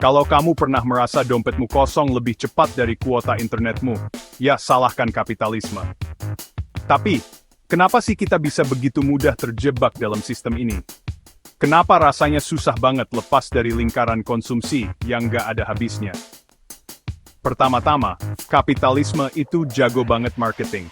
Kalau kamu pernah merasa dompetmu kosong lebih cepat dari kuota internetmu, ya salahkan kapitalisme. Tapi, kenapa sih kita bisa begitu mudah terjebak dalam sistem ini? Kenapa rasanya susah banget lepas dari lingkaran konsumsi yang gak ada habisnya? Pertama-tama, kapitalisme itu jago banget marketing.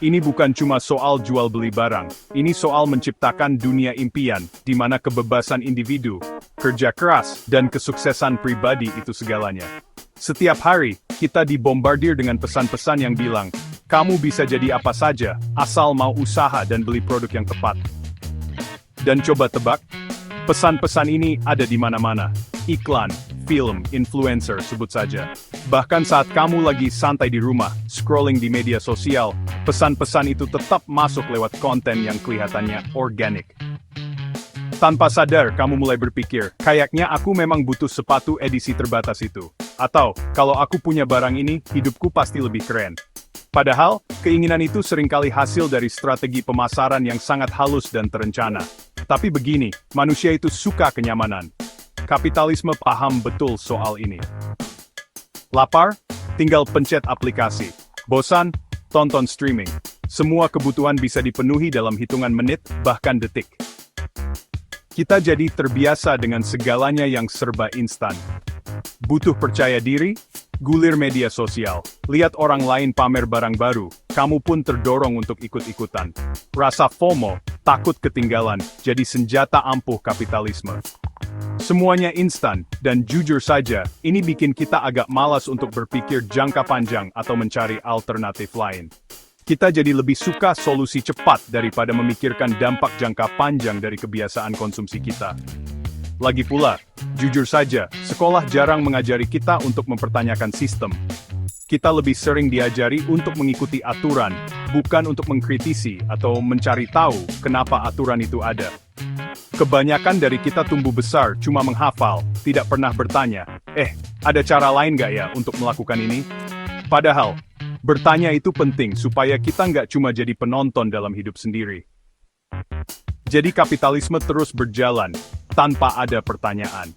Ini bukan cuma soal jual beli barang, ini soal menciptakan dunia impian, di mana kebebasan individu, kerja keras, dan kesuksesan pribadi itu segalanya. Setiap hari, kita dibombardir dengan pesan-pesan yang bilang, kamu bisa jadi apa saja, asal mau usaha dan beli produk yang tepat. Dan coba tebak, pesan-pesan ini ada di mana-mana. Iklan, film, influencer, sebut saja. Bahkan saat kamu lagi santai di rumah, scrolling di media sosial, pesan-pesan itu tetap masuk lewat konten yang kelihatannya organik. Tanpa sadar, kamu mulai berpikir, kayaknya aku memang butuh sepatu edisi terbatas itu. Atau, kalau aku punya barang ini, hidupku pasti lebih keren. Padahal, keinginan itu seringkali hasil dari strategi pemasaran yang sangat halus dan terencana. Tapi begini, manusia itu suka kenyamanan. Kapitalisme paham betul soal ini. Lapar? Tinggal pencet aplikasi. Bosan? Tonton streaming. Semua kebutuhan bisa dipenuhi dalam hitungan menit, bahkan detik. Kita jadi terbiasa dengan segalanya yang serba instan. Butuh percaya diri? Gulir media sosial. Lihat orang lain pamer barang baru, kamu pun terdorong untuk ikut-ikutan. Rasa FOMO, takut ketinggalan, jadi senjata ampuh kapitalisme. Semuanya instan, dan jujur saja, ini bikin kita agak malas untuk berpikir jangka panjang atau mencari alternatif lain. Kita jadi lebih suka solusi cepat daripada memikirkan dampak jangka panjang dari kebiasaan konsumsi kita. Lagi pula, jujur saja, sekolah jarang mengajari kita untuk mempertanyakan sistem. Kita lebih sering diajari untuk mengikuti aturan, bukan untuk mengkritisi atau mencari tahu kenapa aturan itu ada. Kebanyakan dari kita tumbuh besar cuma menghafal, tidak pernah bertanya, ada cara lain nggak ya untuk melakukan ini? Padahal, bertanya itu penting supaya kita nggak cuma jadi penonton dalam hidup sendiri. Jadi kapitalisme terus berjalan, tanpa ada pertanyaan.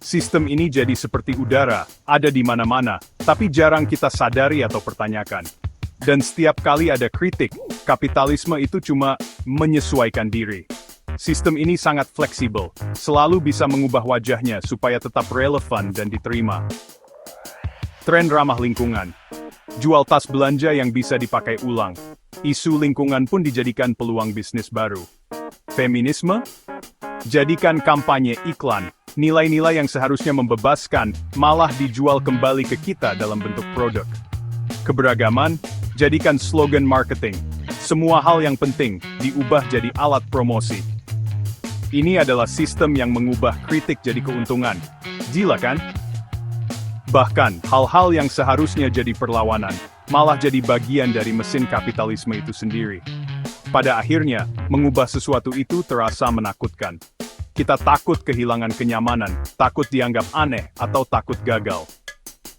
Sistem ini jadi seperti udara, ada di mana-mana, tapi jarang kita sadari atau pertanyakan. Dan setiap kali ada kritik, kapitalisme itu cuma menyesuaikan diri. Sistem ini sangat fleksibel, selalu bisa mengubah wajahnya supaya tetap relevan dan diterima. Tren ramah lingkungan. Jual tas belanja yang bisa dipakai ulang. Isu lingkungan pun dijadikan peluang bisnis baru. Feminisme? Jadikan kampanye iklan. Nilai-nilai yang seharusnya membebaskan, malah dijual kembali ke kita dalam bentuk produk. Keberagaman? Jadikan slogan marketing. Semua hal yang penting, diubah jadi alat promosi. Ini adalah sistem yang mengubah kritik jadi keuntungan. Gila kan? Bahkan, hal-hal yang seharusnya jadi perlawanan, malah jadi bagian dari mesin kapitalisme itu sendiri. Pada akhirnya, mengubah sesuatu itu terasa menakutkan. Kita takut kehilangan kenyamanan, takut dianggap aneh, atau takut gagal.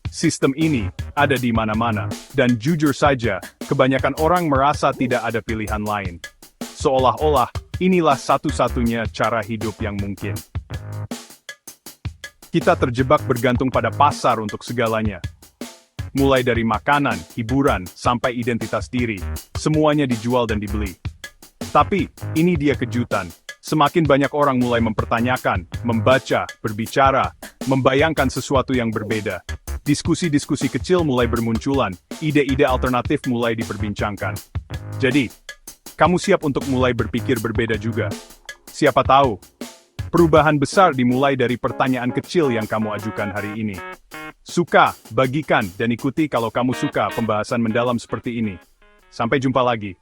Sistem ini ada di mana-mana, dan jujur saja, kebanyakan orang merasa tidak ada pilihan lain. Seolah-olah, inilah satu-satunya cara hidup yang mungkin. Kita terjebak bergantung pada pasar untuk segalanya. Mulai dari makanan, hiburan, sampai identitas diri, semuanya dijual dan dibeli. Tapi, ini dia kejutan. Semakin banyak orang mulai mempertanyakan, membaca, berbicara, membayangkan sesuatu yang berbeda. Diskusi-diskusi kecil mulai bermunculan, ide-ide alternatif mulai diperbincangkan. Jadi, kamu siap untuk mulai berpikir berbeda juga? Siapa tahu, perubahan besar dimulai dari pertanyaan kecil yang kamu ajukan hari ini. Suka, bagikan, dan ikuti kalau kamu suka pembahasan mendalam seperti ini. Sampai jumpa lagi.